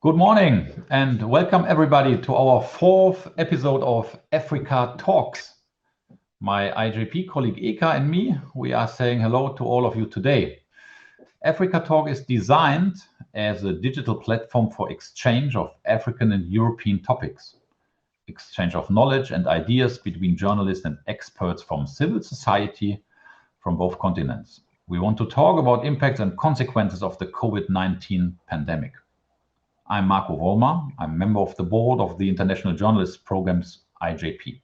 Good morning and welcome everybody to our fourth episode of Africa Talks. My IJP colleague Eka and me, we are saying hello to all of you today. Africa Talk is designed as a digital platform for exchange of African and European topics, exchange of knowledge and ideas between journalists and experts from civil society from both continents. We want to talk about impacts and consequences of the COVID-19 pandemic. I'm Marco Romer. I'm a member of the board of the International Journalist Program's IJP.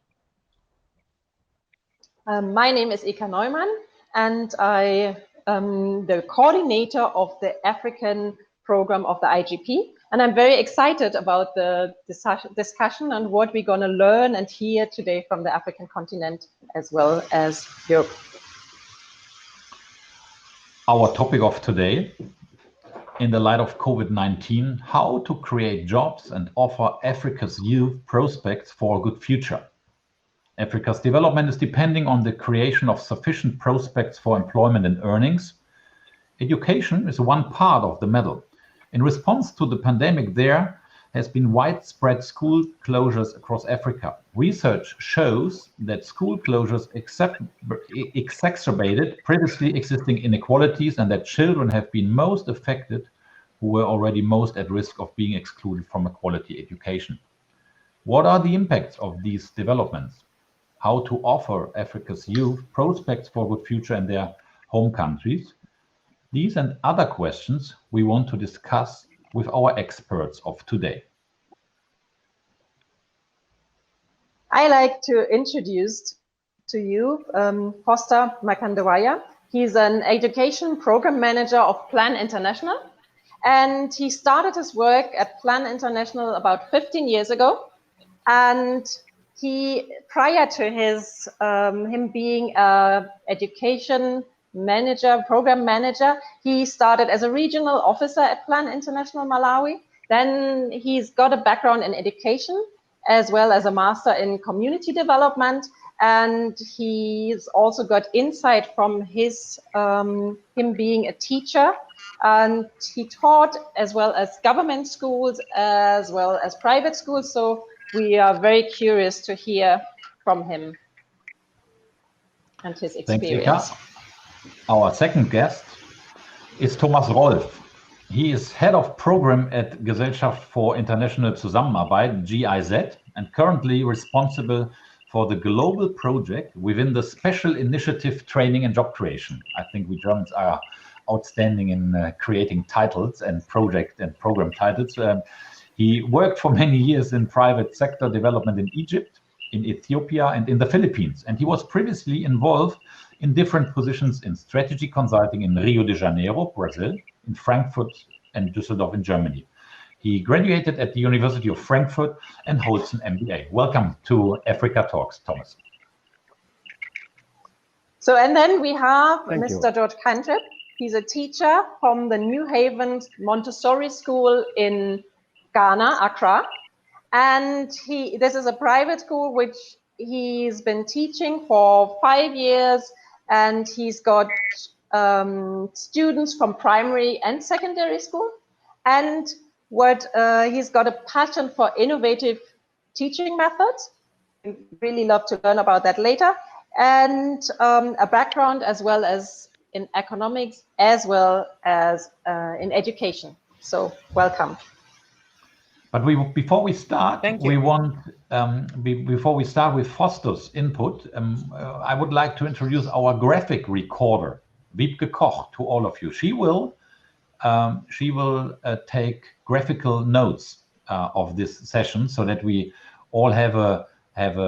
My name is Eka Neumann, and I am the coordinator of the African program of the IJP. And I'm very excited about the discussion and what we're going to learn and hear today from the African continent as well as Europe. Our topic of today, in the light of COVID-19, how to create jobs and offer Africa's youth prospects for a good future. Africa's development is depending on the creation of sufficient prospects for employment and earnings. Education is one part of the medal. In response to the pandemic, there has been widespread school closures across Africa. Research shows that school closures exacerbated previously existing inequalities and that children have been most affected who were already most at risk of being excluded from a quality education. What are the impacts of these developments? How to offer Africa's youth prospects for a good future in their home countries? These and other questions we want to discuss with our experts of today. I like to introduce to you Mkandawire. He's an education program manager of Plan International, and he started his work at Plan International about 15 years ago. And he, prior to his him being an education manager, program manager, he started as a regional officer at Plan International Malawi. Then he's got a background in education as well as a master in community development, and he's also got insight from his him being a teacher, and he taught as well as government schools as well as private schools. So we are very curious to hear from him and his experience. Thanks, Eka. Our second guest is Rolf. He is head of program at Gesellschaft for International Zusammenarbeit, GIZ, and currently responsible for the global project within the special initiative training and job creation. I think we Germans are outstanding in creating titles and project and program titles. He worked for many years in private sector development in Egypt, in Ethiopia, and in the Philippines. And he was previously involved in different positions in strategy consulting in Rio de Janeiro, Brazil, in Frankfurt and Düsseldorf in Germany. He graduated at the University of Frankfurt and holds an MBA. Welcome to Africa Talks, Thomas. So, and then we have Thank Mr. you. George Cantreph. He's a teacher from the New Haven Montessori School in Ghana, Accra. And this is a private school which he's been teaching for 5 years, and he's got students from primary and secondary school. And he's got a passion for innovative teaching methods. I'd really love to learn about that later. And a background as well as in economics, as well as in education. So welcome. But before we start, before we start with Foster's input, I would like to introduce our graphic recorder, Wiebke Koch, to all of you. She will take graphical notes of this session so that we all have a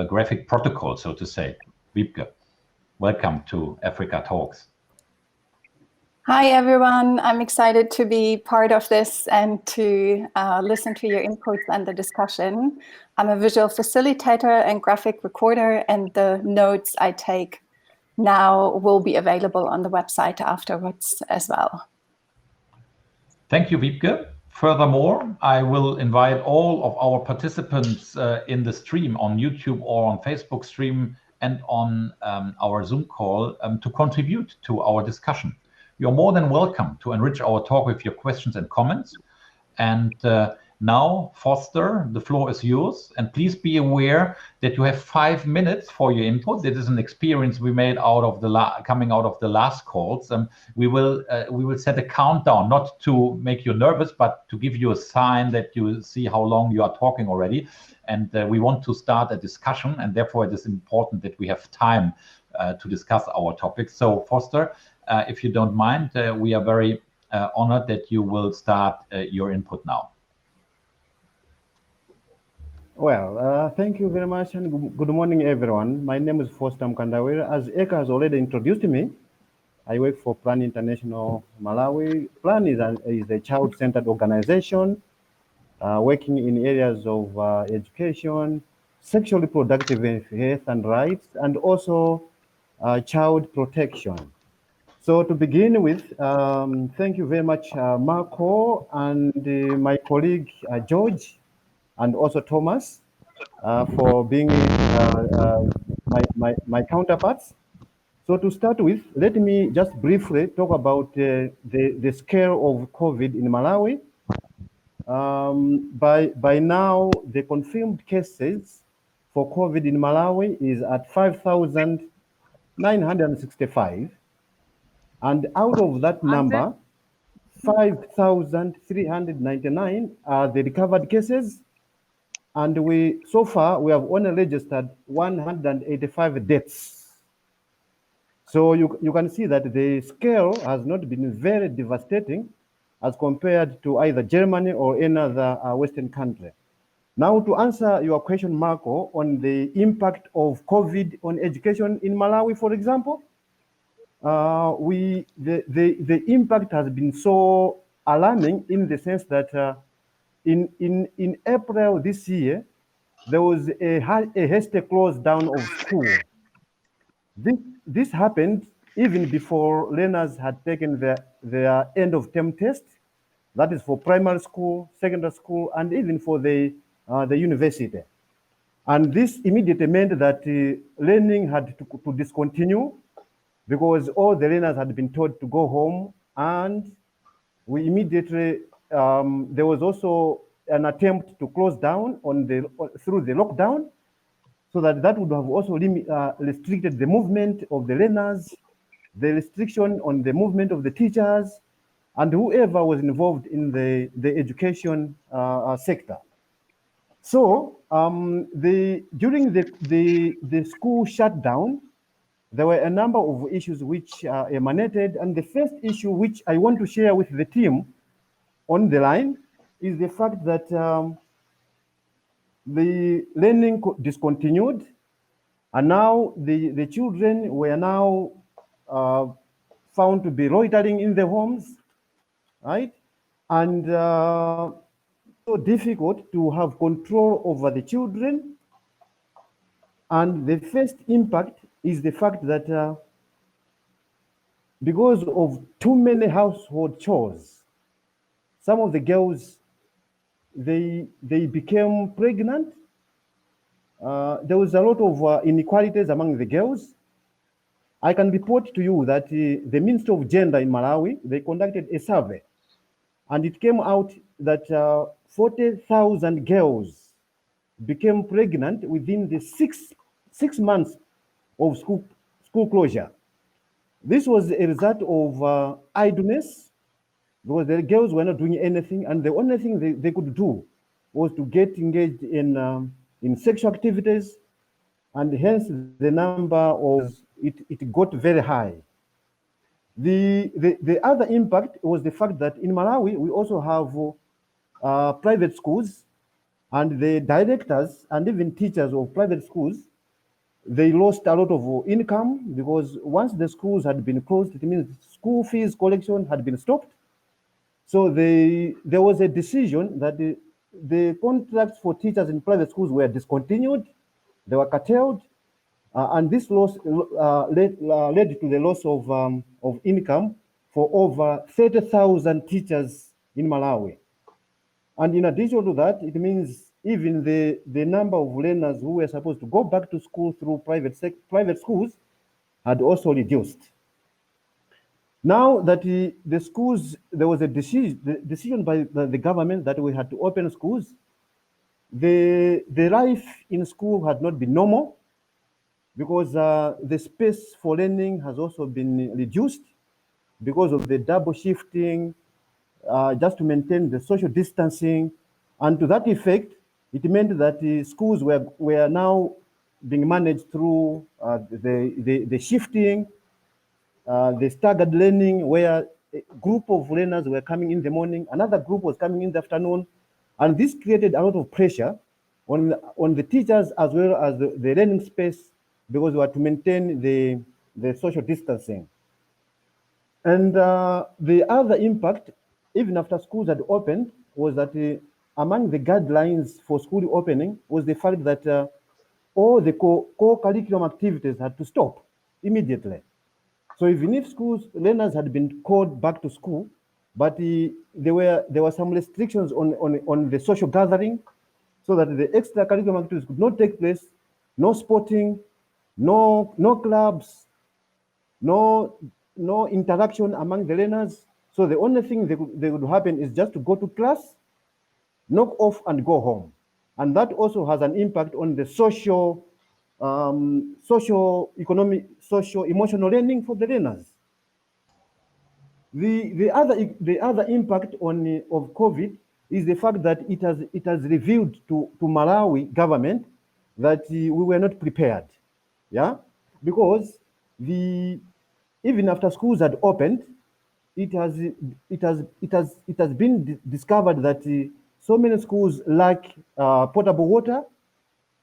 graphic protocol, so to say. Wiebke, welcome to Africa Talks. Hi, everyone. I'm excited to be part of this and to listen to your inputs and the discussion. I'm a visual facilitator and graphic recorder, and the notes I take now will be available on the website afterwards as well. Thank you, Wiebke. Furthermore, I will invite all of our participants in the stream on YouTube or on Facebook stream and on our Zoom call to contribute to our discussion. You're more than welcome to enrich our talk with your questions and comments. And Now, Foster, the floor is yours, and please be aware that you have 5 minutes for your input. That is an experience we made out of the coming out of the last calls. We will set a countdown, not to make you nervous, but to give you a sign that you see how long you are talking already. And we want to start a discussion, and therefore it is important that we have time to discuss our topics. So, Foster, if you don't mind, we are very honored that you will start your input now. Well, thank you very much, and good morning, everyone. My name is Foster Mkandawire. As Eka has already introduced me, I work for Plan International Malawi. Plan is a child-centered organization working in areas of education, sexually reproductive health and rights, and also child protection. So to begin with, thank you very much, Marco, and my colleague, George, and also Thomas, for being my counterparts. So to start with, let me just briefly talk about the scale of COVID in Malawi. By now, the confirmed cases for COVID in Malawi is at 5,965. And out of that number, 5,399 are the recovered cases. And so far, we have only registered 185 deaths. So you can see that the scale has not been very devastating as compared to either Germany or any other Western country. Now, to answer your question, Marco, on the impact of COVID on education in Malawi, for example, the impact has been so alarming in the sense that in April this year, there was a hasty close down of school. This happened even before learners had taken their end of term test. That is for primary school, secondary school, and even for the university. And this immediately meant that learning had to discontinue because all the learners had been told to go home, and we immediately, there was also an attempt to close down through the lockdown, so that would have also restricted the movement of the learners, the restriction on the movement of the teachers, and whoever was involved in the education sector. So during the school shutdown, there were a number of issues which emanated, and the first issue which I want to share with the team on the line is the fact that the learning discontinued, and now the children were now found to be loitering in their homes, right? And so difficult to have control over the children. And the first impact is the fact that because of too many household chores, some of the girls, they became pregnant. There was a lot of inequalities among the girls. I can report to you that the Ministry of Gender in Malawi, they conducted a survey, and it came out that 40,000 girls became pregnant within the six months of school closure. This was a result of idleness, because the girls were not doing anything, and the only thing they could do was to get engaged in sexual activities, and hence the number of it got very high. The other impact was the fact that in Malawi we also have private schools, and the directors and even teachers of private schools, they lost a lot of income, because once the schools had been closed, it means school fees collection had been stopped. So there was a decision that the contracts for teachers in private schools were discontinued, they were curtailed, and this loss led to the loss of income for over 30,000 teachers in Malawi. And in addition to that, it means even the number of learners who were supposed to go back to school through private schools had also reduced. Now that the schools, there was a decision by the government that we had to open schools. The life in school had not been normal because the space for learning has also been reduced because of the double shifting, just to maintain the social distancing. And to that effect, it meant that the schools were now being managed through the shifting, the staggered learning, where a group of learners were coming in the morning, another group was coming in the afternoon, and this created a lot of pressure on the teachers as well as the learning space, because we had to maintain the social distancing. And the other impact, even after schools had opened, was that among the guidelines for school opening was the fact that all the core curriculum activities had to stop immediately. So even if learners had been called back to school, but there were some restrictions on the social gathering, so that the extracurricular activities could not take place, no sporting, no clubs, no interaction among the learners. So the only thing that would happen is just to go to class, knock off and go home. And that also has an impact on the social emotional learning for the learners. The other impact of COVID is the fact that it has revealed to Malawi government that we were not prepared, yeah, because even after schools had opened, it has been discovered that so many schools lack potable water,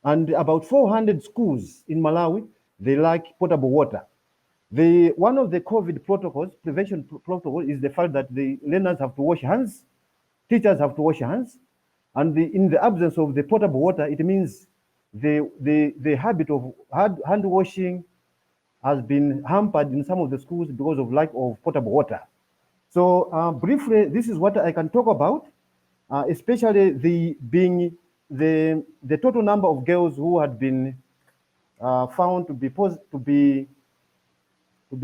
and about 400 schools in Malawi, they lack potable water. One of the COVID protocols, prevention protocol, is the fact that the learners have to wash hands, teachers have to wash hands, and in the absence of the potable water, it means the habit of hand washing has been hampered in some of the schools because of lack of potable water. So briefly, this is what I can talk about, especially the total number of girls who had been found to be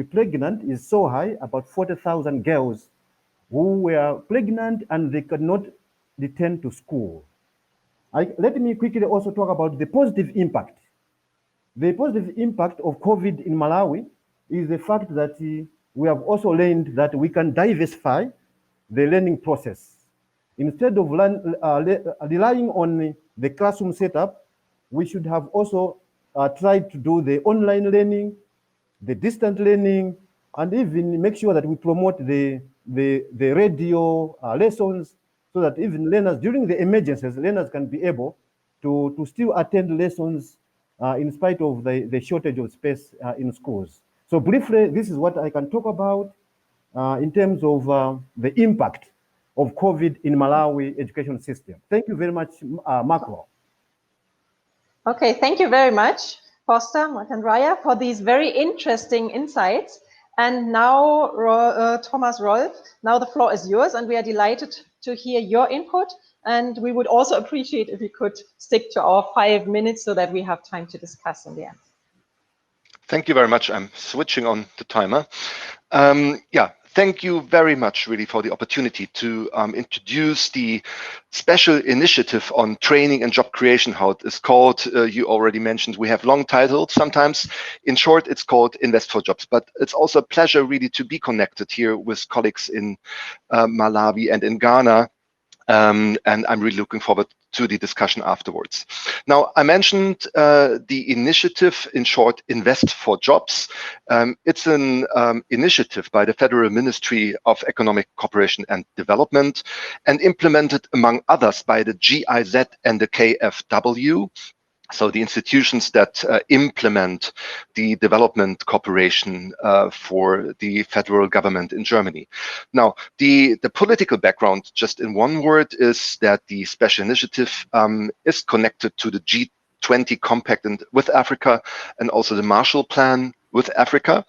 pregnant is so high, about 40,000 girls who were pregnant and they could not return to school. Let me quickly also talk about the positive impact. The positive impact of COVID in Malawi is the fact that we have also learned that we can diversify the learning process. Instead of relying on the classroom setup, we should have also tried to do the online learning, the distant learning, and even make sure that we promote the radio lessons, so that even learners, during the emergencies, learners can be able to still attend lessons in spite of the shortage of space in schools. So briefly, this is what I can talk about in terms of the impact of COVID in Malawi education system. Thank you very much, Marco. Okay, thank you very much, Foster Mkandawire, for these very interesting insights. And now, Thomas Rolf, now the floor is yours, and we are delighted to hear your input. And we would also appreciate if you could stick to our 5 minutes so that we have time to discuss in the end. Thank you very much. I'm switching on the timer. Yeah, thank you very much, really, for the opportunity to introduce the special initiative on training and job creation, how it is called. You already mentioned we have long titles sometimes. In short, it's called Invest for Jobs. But it's also a pleasure, really, to be connected here with colleagues in Malawi and in Ghana. And I'm really looking forward to the discussion afterwards. Now, I mentioned the initiative, in short, Invest for Jobs. It's an initiative by the Federal Ministry of Economic Cooperation and Development, and implemented, among others, by the GIZ and the KfW. So the institutions that implement the development cooperation for the federal government in Germany. Now, the political background, just in one word, is that the special initiative is connected to the G20 Compact with Africa, and also the Marshall Plan with Africa.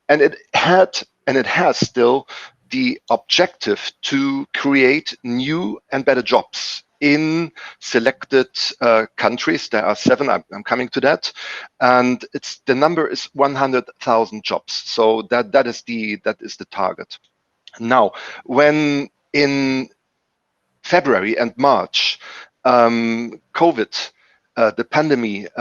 And it had, and it has still, the objective to create new and better jobs in selected countries. There are 7. I'm coming to that, and the number is 100,000 jobs. So that is the target. Now, when in February and March, COVID, the pandemic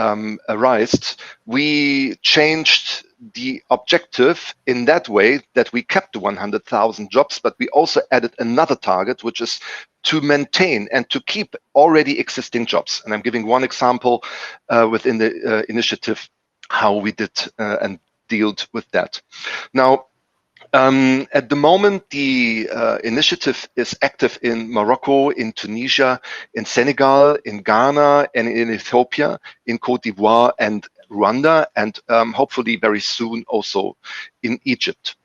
arose, we changed the objective in that way that we kept the 100,000 jobs, but we also added another target, which is to maintain and to keep already existing jobs. And I'm giving one example within the initiative, how we did and dealt with that. Now, at the moment, the initiative is active in Morocco, in Tunisia, in Senegal, in Ghana, and in Ethiopia, in Cote d'Ivoire and Rwanda, and hopefully very soon also in Egypt.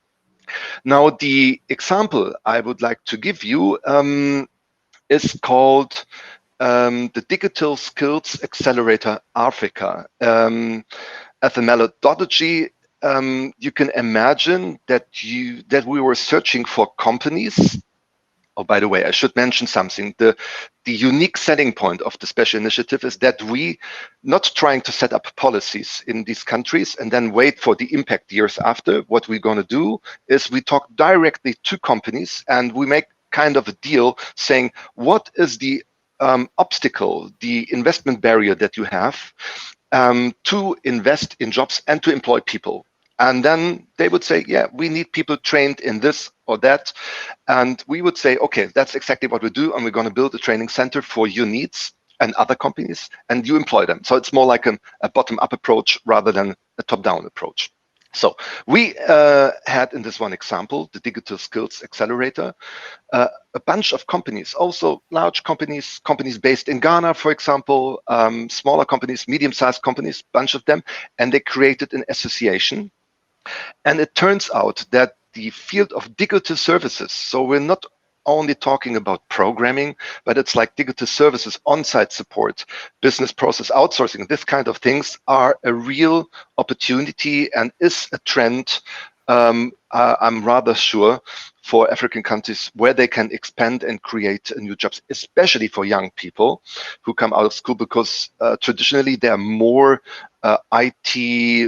Now, the example I would like to give you is called the Digital Skills Accelerator Africa. As a methodology, you can imagine that we were searching for companies. Oh, by the way, I should mention something. The unique selling point of the special initiative is that we not trying to set up policies in these countries and then wait for the impact years after. What we're going to do is we talk directly to companies and we make kind of a deal saying, what is the obstacle, the investment barrier that you have to invest in jobs and to employ people? And then they would say, yeah, we need people trained in this or that. And we would say, okay, that's exactly what we do. And we're going to build a training center for your needs and other companies, and you employ them. So it's more like a bottom-up approach rather than a top-down approach. So we had in this one example, the Digital Skills Accelerator, a bunch of companies, also large companies, companies based in Ghana, for example, smaller companies, medium-sized companies, bunch of them, and they created an association. And it turns out that the field of digital services, so we're not only talking about programming, but it's like digital services, on-site support, business process outsourcing, this kind of things are a real opportunity and is a trend, I'm rather sure, for African countries where they can expand and create new jobs, especially for young people who come out of school, because traditionally they are more IT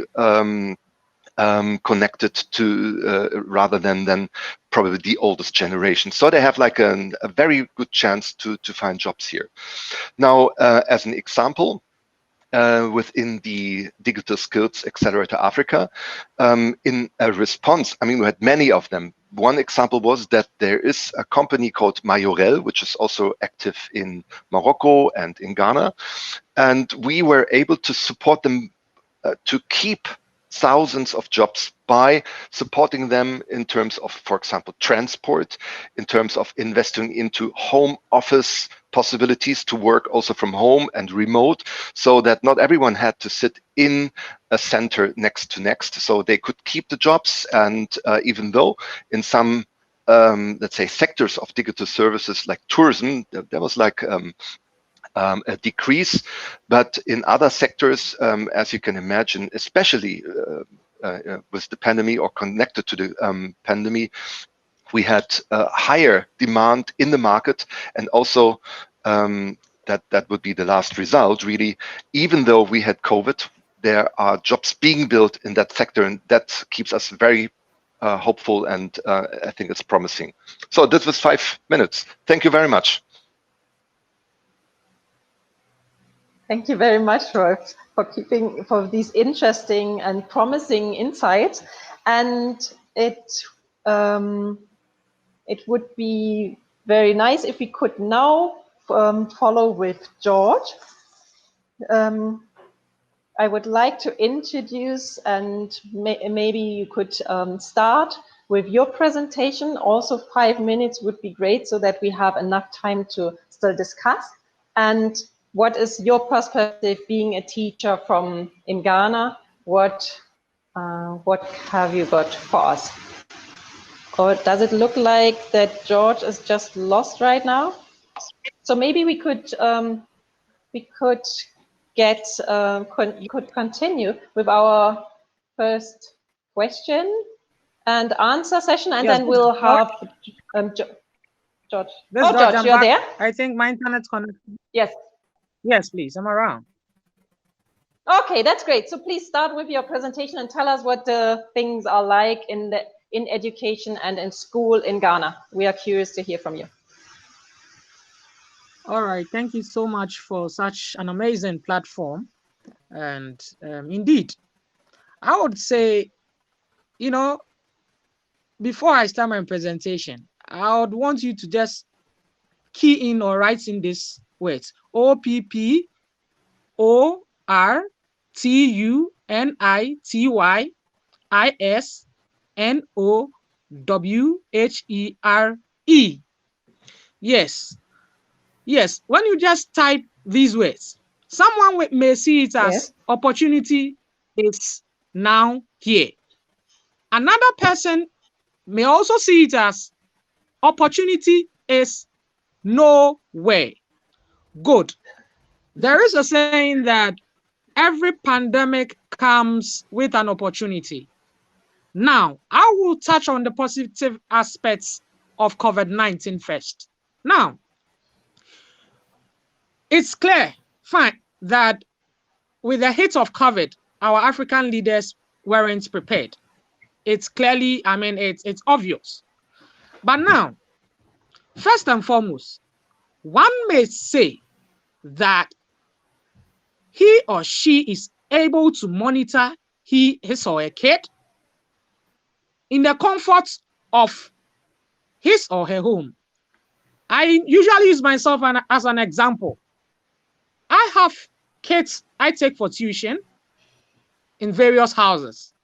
connected to rather than probably the oldest generation. So they have like a very good chance to find jobs here. Now, as an example, within the Digital Skills Accelerator Africa, in a response, I mean, we had many of them. One example was that there is a company called Majorel, which is also active in Morocco and in Ghana. And we were able to support them to keep thousands of jobs by supporting them in terms of, for example, transport, in terms of investing into home office possibilities to work also from home and remote, so that not everyone had to sit in a center next to next, so they could keep the jobs. And even though in some, let's say, sectors of digital services like tourism, there was like a decrease, but in other sectors, as you can imagine, especially with the pandemic or connected to the pandemic, we had higher demand in the market, and also that would be the last result, really. Even though we had COVID, there are jobs being built in that sector, and that keeps us very hopeful, and I think it's promising. So this was 5 minutes. Thank you very much. Thank you very much, Rolf, for these interesting and promising insights. And it would be very nice if we could now follow with George. I would like to introduce, and maybe you could start with your presentation. Also 5 minutes would be great, so that we have enough time to still discuss. And what is your perspective being a teacher in Ghana? What have you got for us? Or does it look like that George is just lost right now? So maybe we could continue with our first question and answer session, and then we'll have George. This Oh, George, George, I'm you're back. there? I think my internet's connected. Yes. Yes, please. I'm around. Okay, that's great. So please start with your presentation and tell us what the things are like in education and in school in Ghana. We are curious to hear from you. All right. Thank you so much for such an amazing platform. And indeed, I would say, you know, before I start my presentation, I would want you to just key in or write in these words: OPPORTUNITYISNOWHERE. Yes. Yes. When you just type these words, someone may see it as opportunity is now here. Another person may also see it as opportunity is nowhere. Good. There is a saying that every pandemic comes with an opportunity. Now, I will touch on the positive aspects of COVID-19 first. Now, it's clear, fine, that with the hit of COVID, our African leaders weren't prepared. It's clearly, I mean, it's obvious. But now, first and foremost, one may say that he or she is able to monitor his or her kid in the comfort of his or her home. I usually use myself as an example. I have kids I take for tuition in various houses.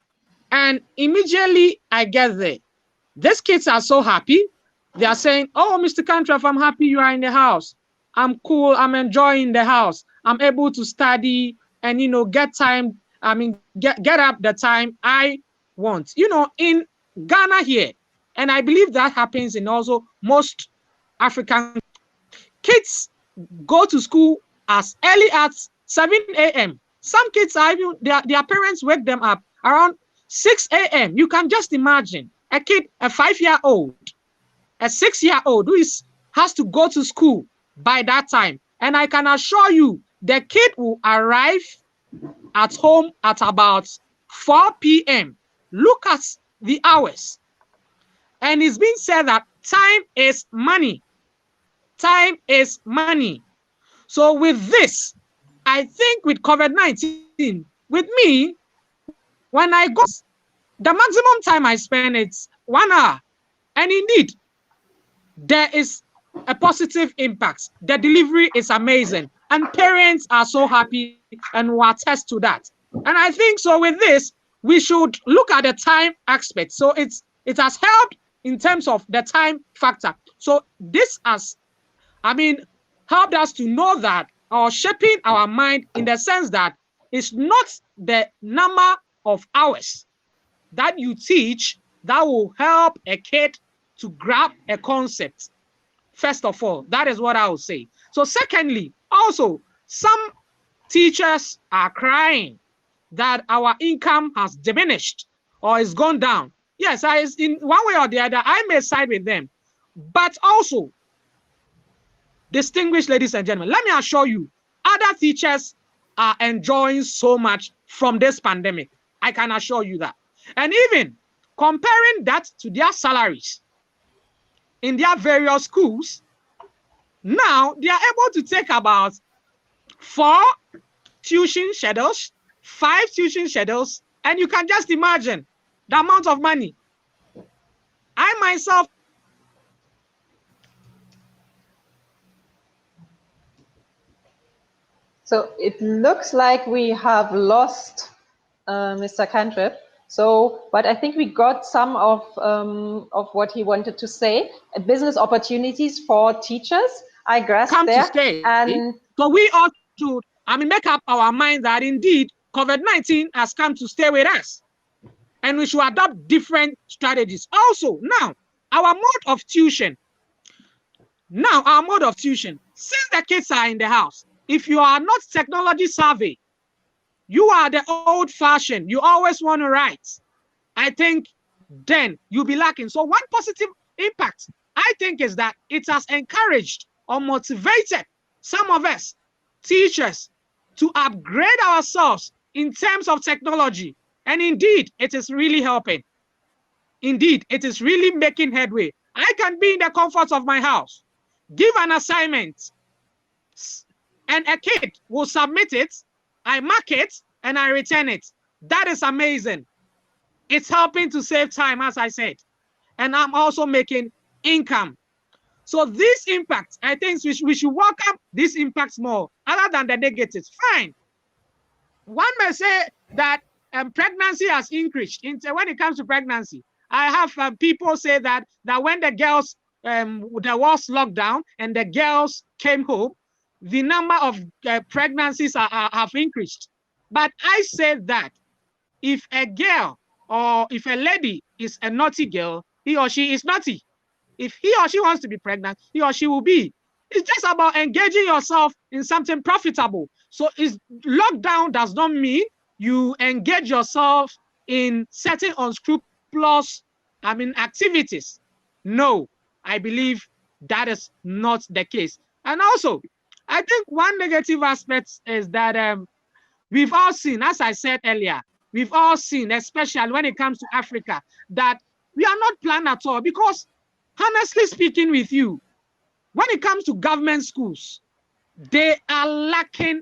And immediately I get there, these kids are so happy. They are saying, "Oh, Mr. Cantreph, I'm happy you are in the house. I'm cool. I'm enjoying the house. I'm able to study and, get time. I mean, get up the time I want." In Ghana here, and I believe that happens in also most African kids go to school as early as 7 a.m. Some kids are even, their parents wake them up around 6 a.m. You can just imagine a kid, a 5-year-old, a 6-year-old who has to go to school by that time. And I can assure you, the kid will arrive at home at about 4 p.m. Look at the hours. And it's been said that time is money. Time is money. So with this, I think with COVID-19, with me, when I go, the maximum time I spend is 1 hour. And indeed, there is a positive impact. The delivery is amazing. And parents are so happy and will attest to that. And I think so with this, we should look at the time aspect. So it has helped in terms of the time factor. So this has, helped us to know that, or shaping our mind in the sense that it's not the number of hours that you teach that will help a kid to grab a concept. First of all, that is what I would say. So secondly, also, some teachers are crying that our income has diminished or is gone down. Yes, in one way or the other, I may side with them. But also, distinguished ladies and gentlemen, let me assure you, other teachers are enjoying so much from this pandemic. I can assure you that. And even comparing that to their salaries in their various schools, now they are able to take about 4 tuition schedules, 5 tuition schedules, and you can just imagine the amount of money. I myself, So it looks like we have lost Mr. Cantreph. So, but I think we got some of what he wanted to say. Business opportunities for teachers. I grasped come there. to stay. And so we ought to, make up our mind that indeed COVID-19 has come to stay with us, and we should adopt different strategies. Also, now our mode of tuition. Since the kids are in the house, if you are not technology savvy, you are the old-fashioned, you always want to write, I think then you'll be lacking. So one positive impact I think is that it has encouraged or motivated some of us, teachers, to upgrade ourselves in terms of technology. And indeed, it is really helping. Indeed, it is really making headway. I can be in the comfort of my house, give an assignment, and a kid will submit it, I mark it, and I return it. That is amazing. It's helping to save time, as I said. And I'm also making income. So this impact, I think we should welcome these impacts more, other than the negatives. Fine. One may say that pregnancy has increased. When it comes to pregnancy, I have people say that when the girls, there was lockdown and the girls came home, the number of pregnancies have increased. But I say that if a girl or if a lady is a naughty girl, he or she is naughty. If he or she wants to be pregnant, he or she will be. It's just about engaging yourself in something profitable. So lockdown does not mean you engage yourself in certain unscrupulous, activities. No, I believe that is not the case. And also, I think one negative aspect is that we've all seen, as I said earlier, we've all seen, especially when it comes to Africa, that we are not planned at all. Because honestly speaking with you, when it comes to government schools, they are lacking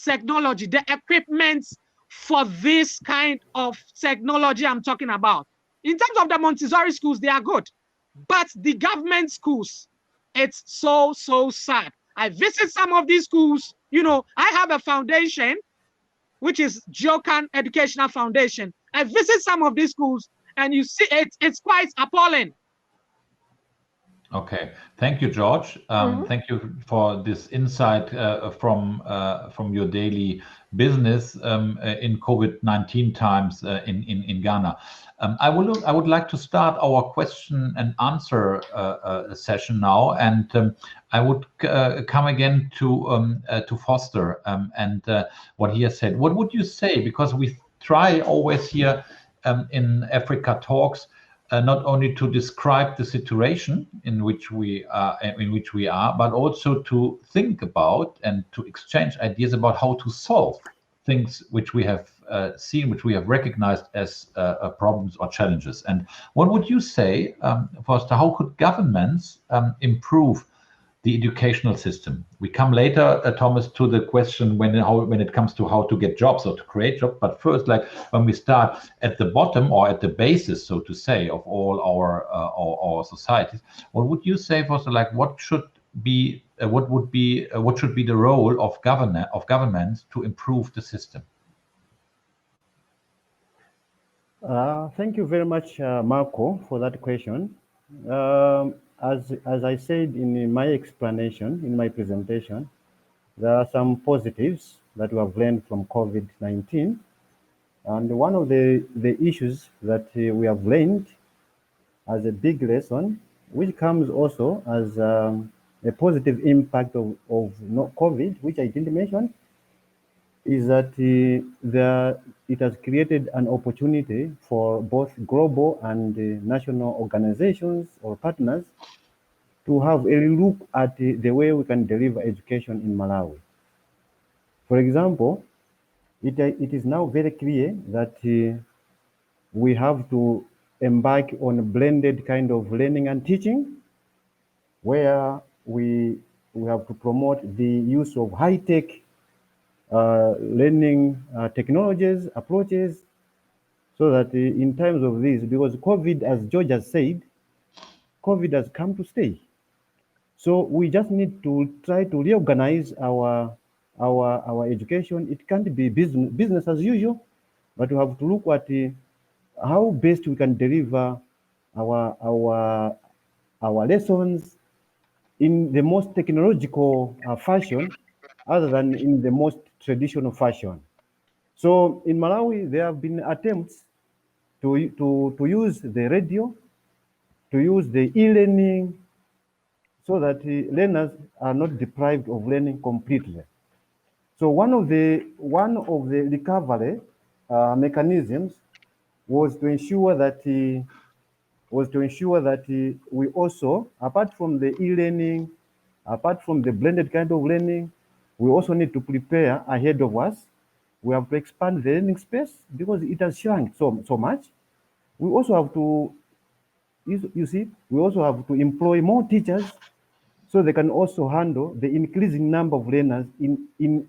technology, the equipment for this kind of technology I'm talking about. In terms of the Montessori schools, they are good. But the government schools, it's so sad. I visit some of these schools. I have a foundation, which is Jokan Educational Foundation. I visit some of these schools, and you see it's quite appalling. Okay, thank you, George. Thank you for this insight from your daily business in COVID-19 times in Ghana. I would like to start our question and answer session now, and I would come again to Foster and what he has said. What would you say? Because we try always here in Africa Talks. Not only to describe the situation in which we are, but also to think about and to exchange ideas about how to solve things which we have seen, which we have recognized as problems or challenges. And what would you say, Foster? How could governments improve the educational system? We come later, Thomas, to the question when it comes to how to get jobs or to create jobs. But first, like when we start at the bottom or at the basis, so to say, of all our societies, what would you say, Foster? Like, what should be the role of governments to improve the system? Thank you very much, Marco, for that question. As I said in my explanation, in my presentation, there are some positives that we have learned from COVID-19. And one of the issues that we have learned as a big lesson, which comes also as a positive impact of COVID, which I didn't mention, is that it has created an opportunity for both global and national organizations or partners to have a look at the way we can deliver education in Malawi. For example, it is now very clear that we have to embark on a blended kind of learning and teaching, where we have to promote the use of high-tech learning technologies, approaches, so that in times of this, because COVID, as George has said, COVID has come to stay. So we just need to try to reorganize our education. It can't be business as usual, but we have to look at how best we can deliver our lessons in the most technological fashion, other than in the most traditional fashion. So in Malawi, there have been attempts to use the radio, to use the e-learning, so that learners are not deprived of learning completely. So one of the recovery mechanisms was to ensure that was to ensure that we also, apart from the e-learning, apart from the blended kind of learning, we also need to prepare ahead of us. We have to expand the learning space because it has shrunk so much. We also have to, you see, we also have to employ more teachers so they can also handle the increasing number of learners in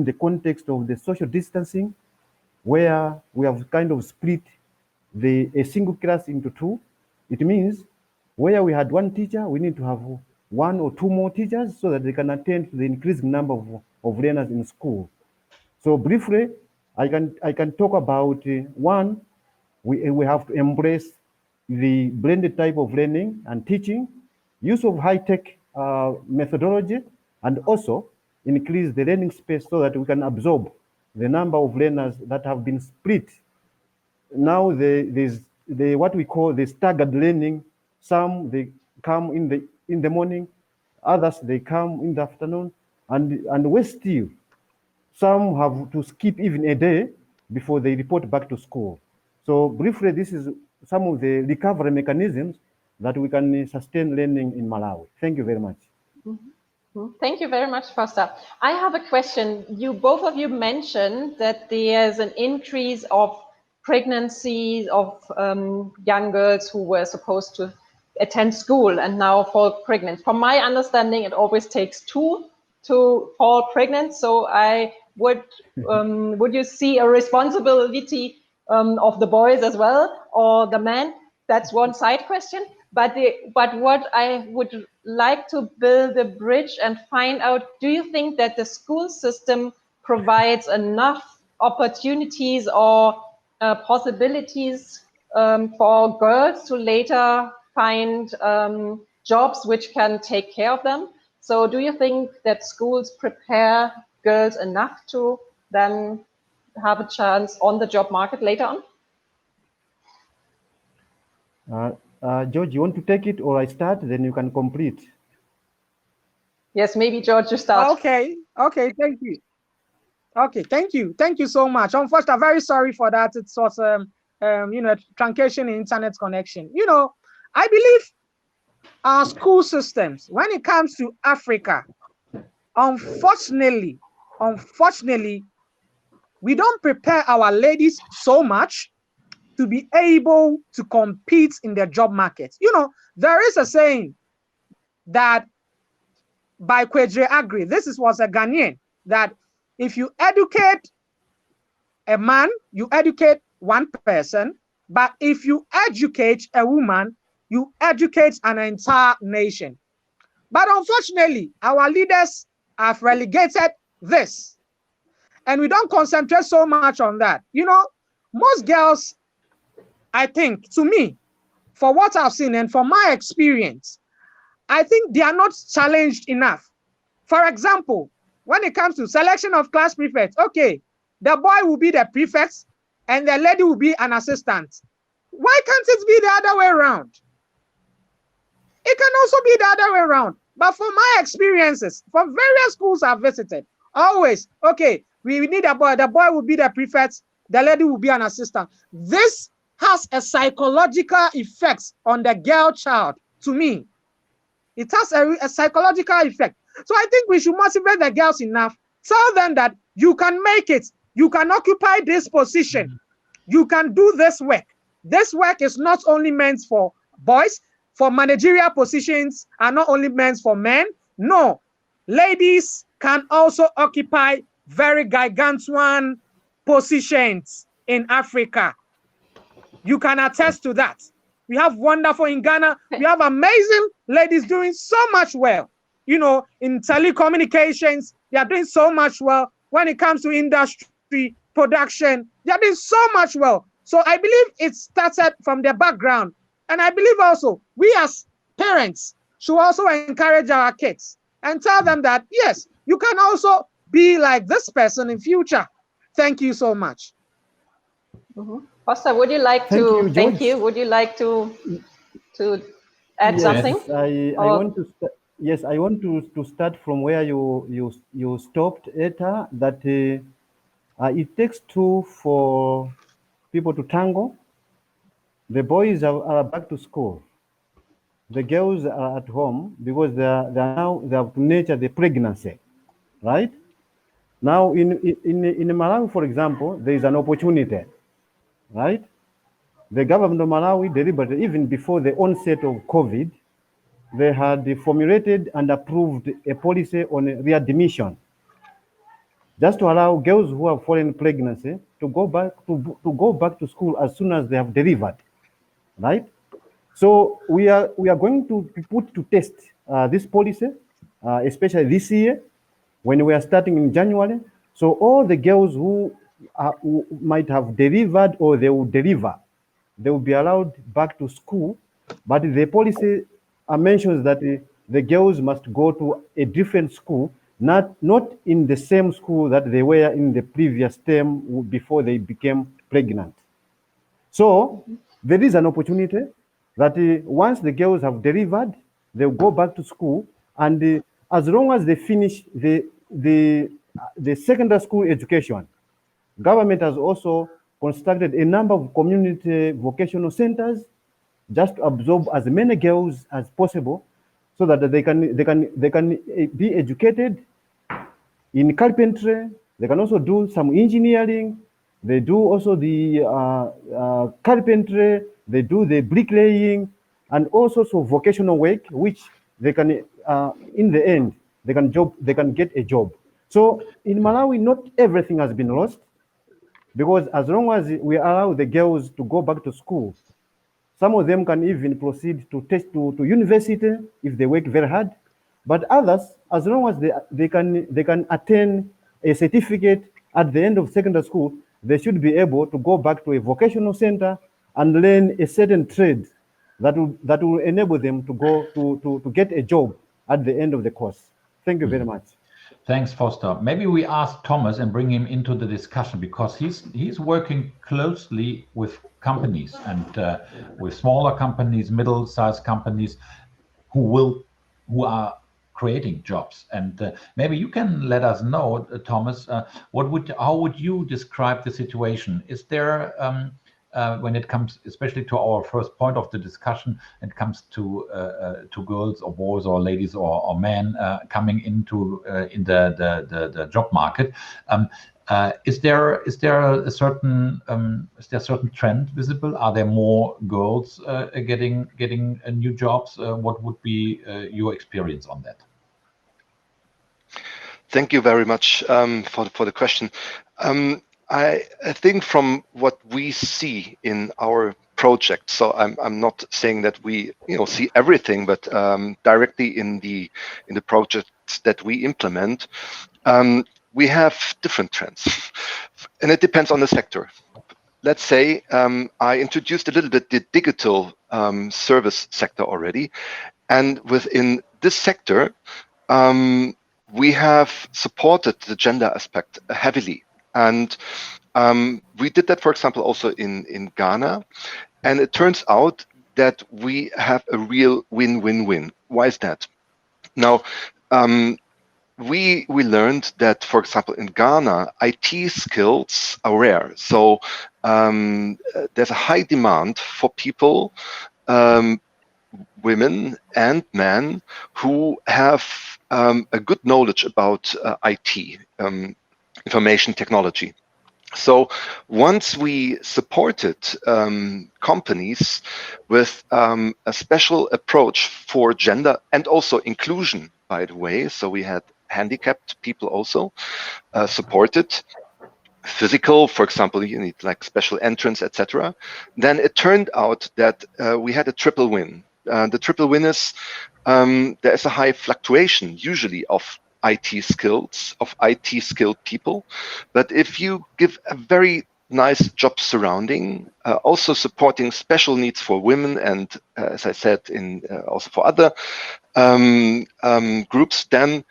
the context of the social distancing, where we have kind of split a single class into two. It means where we had one teacher, we need to have one or two more teachers so that they can attend to the increasing number of learners in school. So briefly, I can talk about one, we have to embrace the blended type of learning and teaching, use of high-tech methodology, and also increase the learning space so that we can absorb the number of learners that have been split. Now there's what we call the staggered learning. Some they come in the morning, others they come in the afternoon, and worse still, some have to skip even a day before they report back to school. So briefly, this is some of the recovery mechanisms that we can sustain learning in Malawi. Thank you very much. Thank you very much, Foster. I have a question. Both of you mentioned that there's an increase of pregnancies of young girls who were supposed to attend school and now fall pregnant. From my understanding, it always takes two to fall pregnant. So I would you see a responsibility of the boys as well, or the men? That's one side question. But what I would like to build a bridge and find out, do you think that the school system provides enough opportunities or possibilities for girls to later find jobs which can take care of them? So do you think that schools prepare girls enough to then have a chance on the job market later on? George, you want to take it or I start? Then you can complete. Yes, maybe George, you start. Okay, thank you. Okay, thank you so much. First, I'm very sorry for that. It was truncation in internet connection. I believe our school systems, when it comes to Africa, unfortunately, we don't prepare our ladies so much to be able to compete in the job market. There is a saying that by Kwejre Agri, was a Ghanaian, that if you educate a man, you educate one person, but if you educate a woman, you educate an entire nation. But unfortunately, our leaders have relegated this, and we don't concentrate so much on that. Most girls, I think, to me, for what I've seen and from my experience, I think they are not challenged enough. For example, when it comes to selection of class prefects, okay, the boy will be the prefect and the lady will be an assistant. Why can't it be the other way around? It can also be the other way around. But from my experiences, from various schools I've visited, always, okay, we need a boy. The boy will be the prefect, the lady will be an assistant. This has a psychological effect on the girl child, to me. It has a psychological effect. So I think we should motivate the girls enough. Tell them that you can make it. You can occupy this position. You can do this work. This work is not only meant for boys, for managerial positions are not only meant for men. No, ladies can also occupy very gargantuan positions in Africa. You can attest to that. We have wonderful in Ghana. We have amazing ladies doing so much well. In telecommunications, they are doing so much well. When it comes to industry, production, they are doing so much well. So I believe it started from their background. And I believe also we as parents should also encourage our kids and tell them that, yes, you can also be like this person in future. Thank you so much. Foster, would you like to? Thank you. Would you like to add something? Yes, I want to start from where you stopped, Eta. That it takes two for people to tango. the boys are back to school. The girls are at home because they have to nurture the pregnancy, right? Now in Malawi, for example, there is an opportunity, right? The government of Malawi deliberately, even before the onset of COVID, they had formulated and approved a policy on readmission, just to allow girls who have fallen pregnancy to go back to school as soon as they have delivered, right? So we are going to put to test this policy, especially this year when we are starting in January. So all the girls who might have delivered or they will deliver, they will be allowed back to school. But the policy mentions that the girls must go to a different school, not in the same school that they were in the previous term before they became pregnant. So there is an opportunity that once the girls have delivered, they'll go back to school, and as long as they finish the secondary school education, government has also constructed a number of community vocational centers just to absorb as many girls as possible, so that they can be educated in carpentry. They can also do some engineering. They do also the carpentry. They do the bricklaying and all sorts of vocational work, which they can, in the end, they can get a job. So in Malawi, not everything has been lost, because as long as we allow the girls to go back to school, some of them can even proceed to university if they work very hard. But others, as long as they can attain a certificate at the end of secondary school, they should be able to go back to a vocational center and learn a certain trade that will enable them to go to get a job at the end of the course. Thank you very much. Thanks, Foster. Maybe we ask Thomas and bring him into the discussion, because he's working closely with companies and with smaller companies, middle-sized companies who are creating jobs. And maybe you can let us know, Thomas, how would you describe the situation? Is there when it comes, especially to our first point of the discussion, it comes to girls or boys or ladies or men coming into in the job market. Is there a certain trend visible? Are there more girls getting new jobs? What would be your experience on that? Thank you very much for the question. I think from what we see in our project, so I'm not saying that we see everything, but directly in the projects that we implement, we have different trends, and it depends on the sector. Let's say I introduced a little bit the digital service sector already, and within this sector, we have supported the gender aspect heavily. And we did that, for example, also in Ghana. And it turns out that we have a real win-win-win. Why is that? Now, we learned that, for example, in Ghana, IT skills are rare. So there's a high demand for people, women and men, who have a good knowledge about IT, information technology. So once we supported companies with a special approach for gender and also inclusion, by the way, so we had handicapped people also supported, physical, for example, you need like special entrance, etc. Then it turned out that we had a triple win. The triple win is there is a high fluctuation usually of IT skills, of IT skilled people. But if you give a very nice job surrounding, also supporting special needs for women and, as I said, also for other groups, then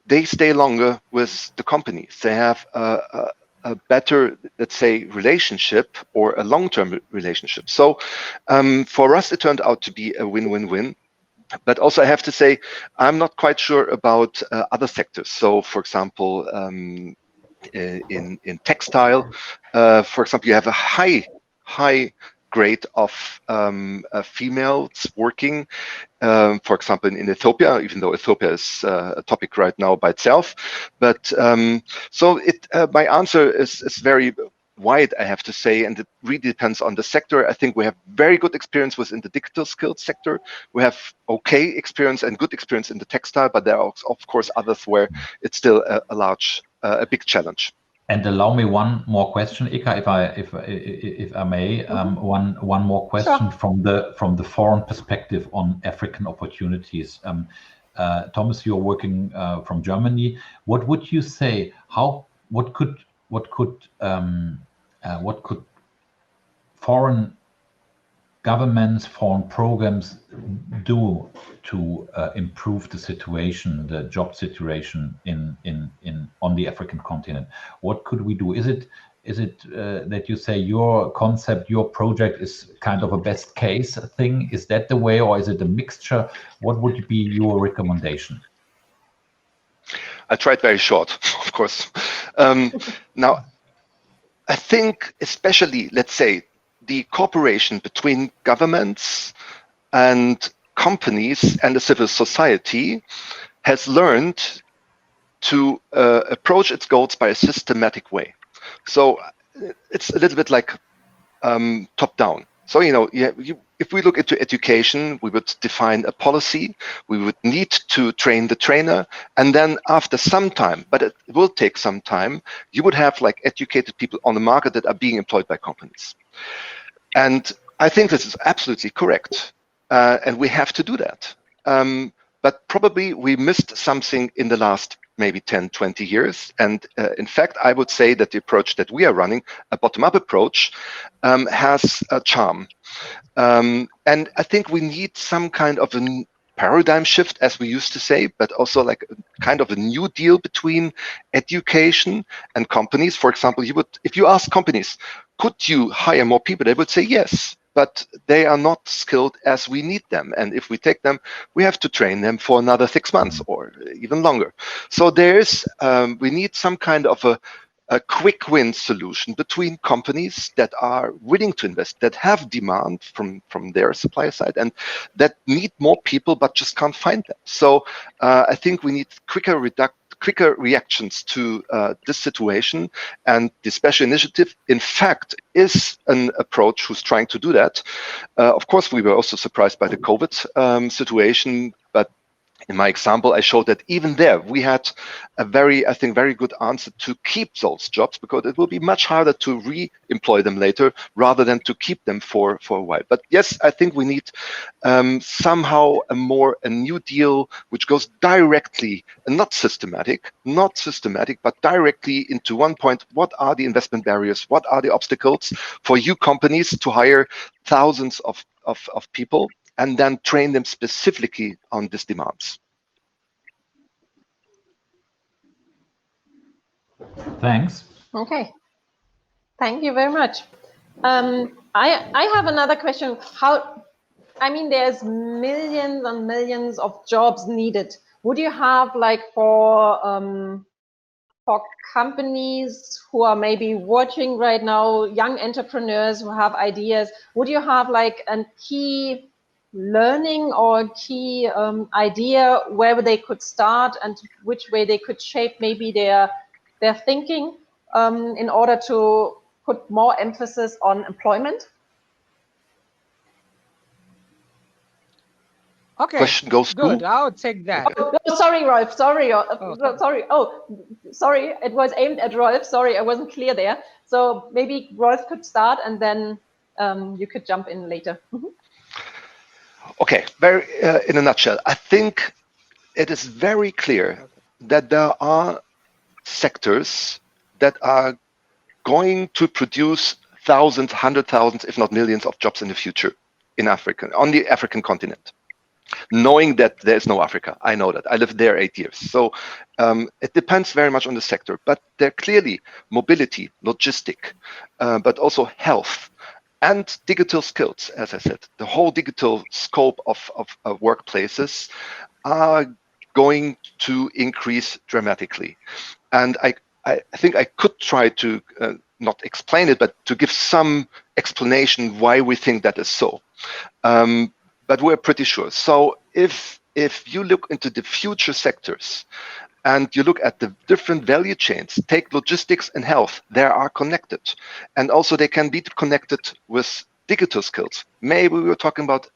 they stay longer with the companies. They have a better, let's say, relationship or a long-term relationship. So for us, it turned out to be a win-win-win. But also, I have to say, I'm not quite sure about other sectors. So, for example, in textile, for example, you have a high grade of females working, for example, in Ethiopia, even though Ethiopia is a topic right now by itself. But so my answer is very wide, I have to say, and it really depends on the sector. I think we have very good experience within the digital skills sector. We have okay experience and good experience in the textile, but there are, of course, others where it's still a big challenge. And allow me one more question, Ika, if I may. One more question. Sure. From the foreign perspective on African opportunities. Thomas, you're working from Germany. What would you say? What could foreign governments, foreign programs do to improve the situation, the job situation on the African continent? What could we do? Is it that you say your concept, your project is kind of a best case thing? Is that the way, or is it a mixture? What would be your recommendation? I tried very short, of course. Now, I think especially, let's say, the cooperation between governments and companies and the civil society has learned to approach its goals by a systematic way. So it's a little bit like top-down. So, if we look into education, we would define a policy, we would need to train the trainer, and then after some time, but it will take some time, you would have like educated people on the market that are being employed by companies. And I think this is absolutely correct, and we have to do that. But probably we missed something in the last maybe 10, 20 years. And in fact, I would say that the approach that we are running, a bottom-up approach, has a charm. And I think we need some kind of a paradigm shift, as we used to say, but also like kind of a new deal between education and companies. For example, if you ask companies, could you hire more people? They would say yes, but they are not skilled as we need them. And if we take them, we have to train them for another 6 months or even longer. So we need some kind of a quick win solution between companies that are willing to invest, that have demand from their supply side, and that need more people but just can't find them. So I think we need quicker reactions to this situation, and the special initiative, in fact, is an approach who's trying to do that. Of course, we were also surprised by the COVID situation, but in my example, I showed that even there we had a very good answer to keep those jobs, because it will be much harder to re-employ them later rather than to keep them for a while. But yes, I think we need somehow a new deal which goes directly, and not systematic, but directly into one point. What are the investment barriers? What are the obstacles for you companies to hire thousands of people and then train them specifically on these demands? Thanks. Okay. Thank you very much. I have another question. There's millions and millions of jobs needed. Would you have, like, for companies who are maybe watching right now, young entrepreneurs who have ideas, would you have like a key learning or key idea where they could start and which way they could shape maybe their thinking in order to put more emphasis on employment? Okay. Question goes good. to? I'll take that. Oh, sorry, Rolf. Sorry. Sorry. Oh, sorry. It was aimed at Rolf. Sorry, I wasn't clear there. So maybe Rolf could start, and then you could jump in later. Okay. In a nutshell, I think it is very clear that there are sectors that are going to produce thousands, 100,000, if not millions of jobs in the future in Africa, on the African continent. Knowing that there's no Africa, I know that. I lived there 8 years. So it depends very much on the sector, but there clearly mobility, logistic, but also health and digital skills, as I said. The whole digital scope of workplaces are going to increase dramatically. And I think I could try to not explain it, but to give some explanation why we think that is so. But we're pretty sure. So if you look into the future sectors and you look at the different value chains, take logistics and health, they are connected. And also they can be connected with digital skills. Maybe we were talking about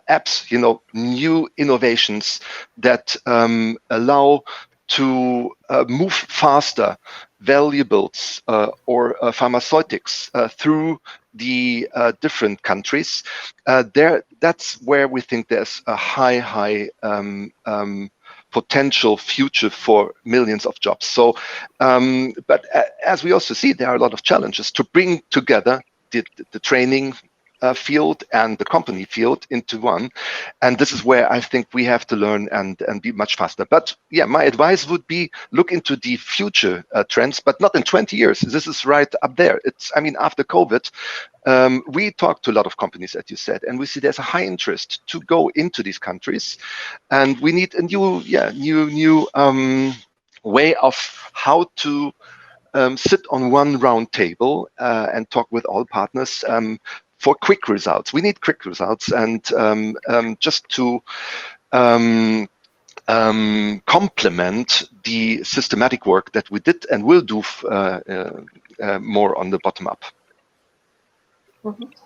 apps, new innovations that allow to move faster valuables or pharmaceutics through the different countries. That's where we think there's a high potential future for millions of jobs. So, but as we also see, there are a lot of challenges to bring together the training field and the company field into one. And this is where I think we have to learn and be much faster. But yeah, my advice would be look into the future trends, but not in 20 years. This is right up there. After COVID, we talked to a lot of companies, as you said, and we see there's a high interest to go into these countries. And we need a new way of how to sit on one round table and talk with all partners for quick results. We need quick results, and just to complement the systematic work that we did and will do more on the bottom up.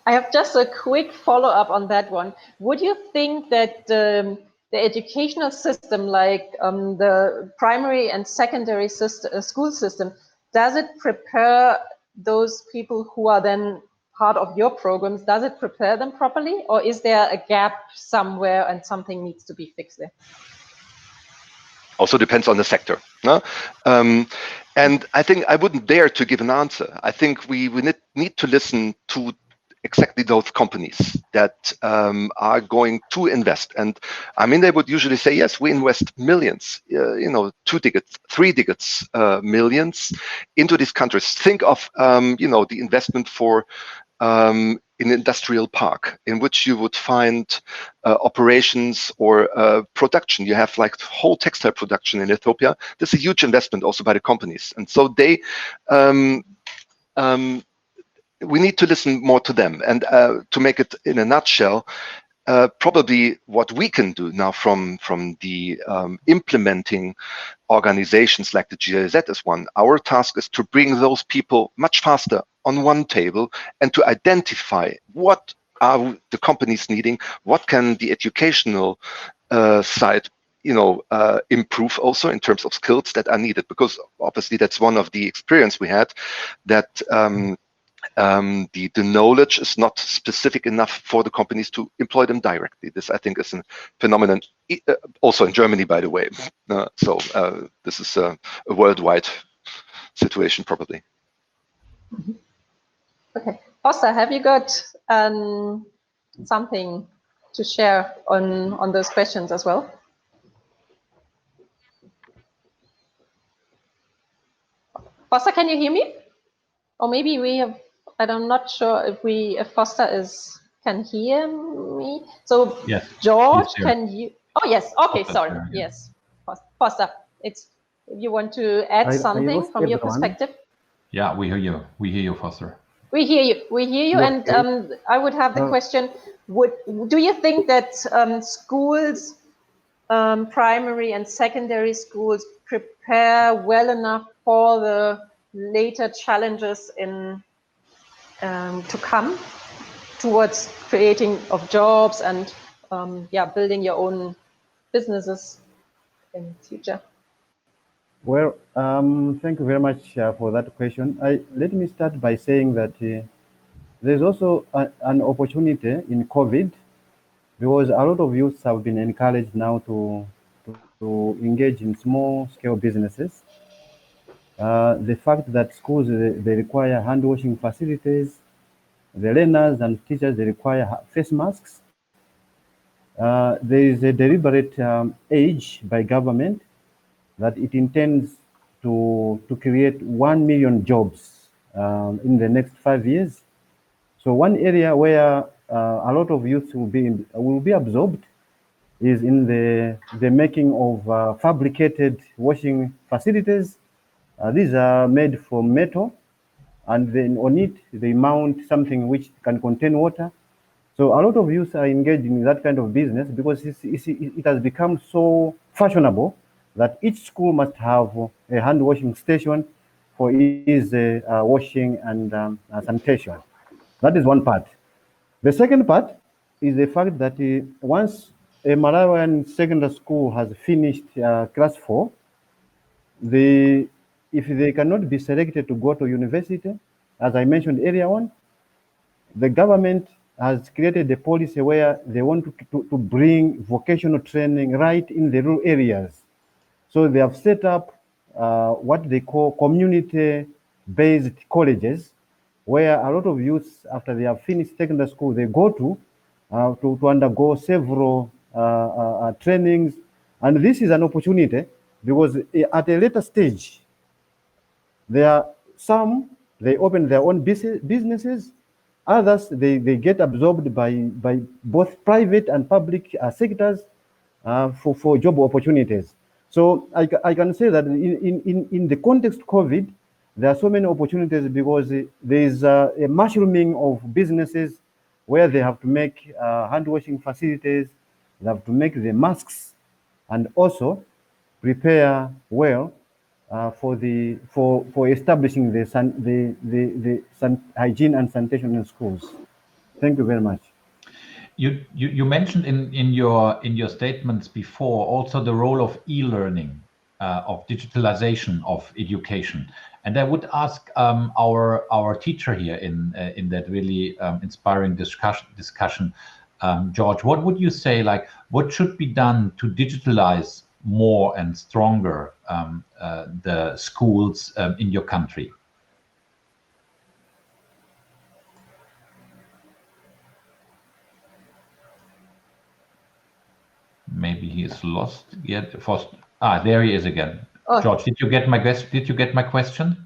I have just a quick follow-up on that one. Would you think that the educational system, like the primary and secondary school system, does it prepare those people who are then part of your programs? Does it prepare them properly, or is there a gap somewhere and something needs to be fixed there? Also depends on the sector. No? And I think I wouldn't dare to give an answer. I think we need to listen to exactly those companies that are going to invest. And they would usually say, yes, we invest millions, 2 digits, 3 digits, millions into these countries. Think of, the investment for an industrial park in which you would find operations or production. You have like whole textile production in Ethiopia. This is a huge investment also by the companies. And so they, we need to listen more to them. And to make it in a nutshell, probably what we can do now from the implementing organizations like the GIZ is one. Our task is to bring those people much faster on one table and to identify what are the companies needing, what can the educational side improve also in terms of skills that are needed, because obviously that's one of the experience we had, that the knowledge is not specific enough for the companies to employ them directly. This, I think, is a phenomenon also in Germany, by the way. So this is a worldwide situation, probably. Okay, Foster, have you got something to share on those questions as well? Foster, can you hear me? Or maybe we have. I'm not sure if Foster can hear me. So yes, George, can you? Oh yes. Okay, Foster's sorry. There, yeah. Yes, Foster. If you want to add something from your perspective. Yeah, we hear you. We hear you, Foster. We hear you. We hear you. Okay. And I would have the question: do you think that schools, primary and secondary schools, prepare well enough for the later challenges to come towards creating of jobs and building your own businesses in the future? Well, thank you very much for that question. Let me start by saying that there's also an opportunity in COVID, because a lot of youths have been encouraged now to engage in small scale businesses. The fact that schools, they require hand washing facilities, the learners and teachers, they require face masks. There is a deliberate age by government that it intends to create 1 million jobs in the next 5 years. So one area where a lot of youth will be absorbed is in the making of fabricated washing facilities. These are made from metal, and then on it they mount something which can contain water. So a lot of youth are engaged in that kind of business because it has become so fashionable that each school must have a hand washing station for easy washing and sanitation. That is one part. The second part is the fact that once a Malawian secondary school has finished class 4, if they cannot be selected to go to university, as I mentioned earlier on, the government has created a policy where they want to bring vocational training right in the rural areas. So they have set up what they call community-based colleges, where a lot of youths, after they have finished secondary school, they go to undergo several trainings. And this is an opportunity because at a later stage, there are some, they open their own businesses. Others, they get absorbed by both private and public sectors for job opportunities. So I can say that in the context of COVID, there are so many opportunities because there is a mushrooming of businesses where they have to make hand washing facilities, they have to make the masks, and also prepare well for establishing the hygiene and sanitation in schools. Thank you very much. You mentioned in your statements before also the role of e-learning, of digitalization of education, and I would ask our teacher here in that really inspiring discussion, George, what would you say, like, what should be done to digitalize more and stronger the schools in your country? Maybe he is lost yet. There he is again. Oh. George, did you get my question?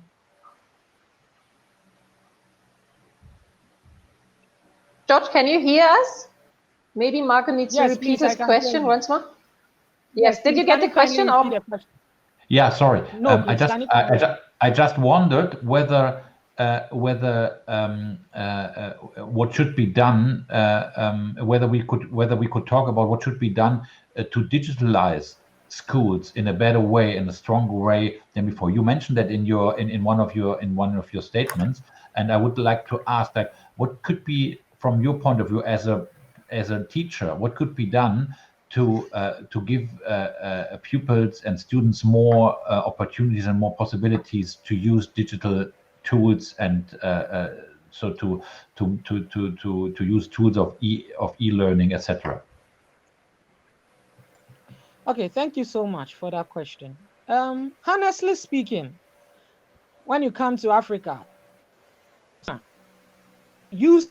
George, can you hear us? Maybe Marco needs to repeat his question once more. Yes, did you get the question? Yeah, sorry. No, I just wondered whether what should be done, whether we could talk about what should be done to digitalize schools in a better way, in a stronger way than before. You mentioned that in one of your statements, and I would like to ask, like, what could be, from your point of view as a teacher, what could be done to give pupils and students more opportunities and more possibilities to use digital tools, and so to use tools of e-learning, etc. Okay, thank you so much for that question. Honestly speaking, when you come to Africa, use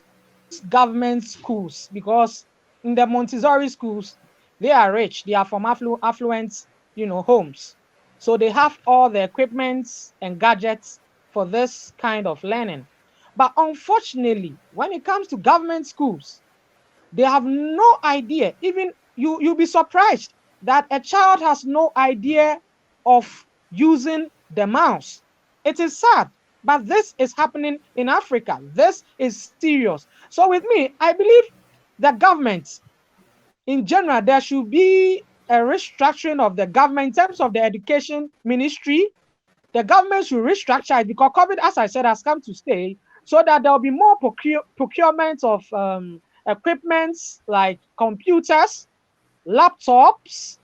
government schools, because in the Montessori schools, they are rich, they are from affluent, homes, so they have all the equipments and gadgets for this kind of learning. But unfortunately, when it comes to government schools, they have no idea. Even you'll be surprised that a child has no idea of using the mouse. It is sad, but this is happening in Africa. This is serious. So with me, I believe the government, in general, there should be a restructuring of the government in terms of the education ministry. The government should restructure it, because COVID, as I said, has come to stay, so that there will be more procurement of equipments like computers, laptops,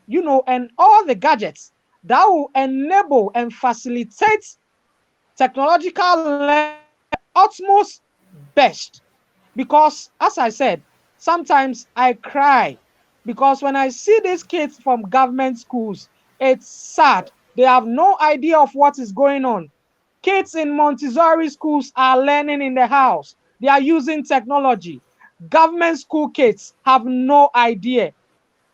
and all the gadgets that will enable and facilitate technological learning utmost best. Because, as I said, sometimes I cry, because when I see these kids from government schools, it's sad. They have no idea of what is going on. Kids in Montessori schools are learning in the house. They are using technology. Government school kids have no idea.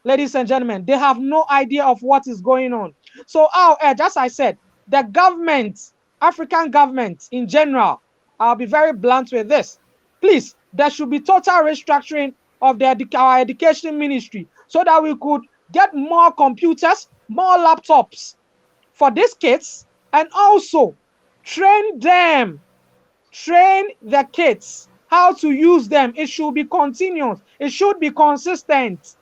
Ladies and gentlemen, they have no idea of what is going on. So our edge, as I said, the government, African government in general, I'll be very blunt with this. Please, there should be total restructuring of our education ministry, so that we could get more computers, more laptops for these kids, and also train them train the kids how to use them. It should be continuous. It should be consistent.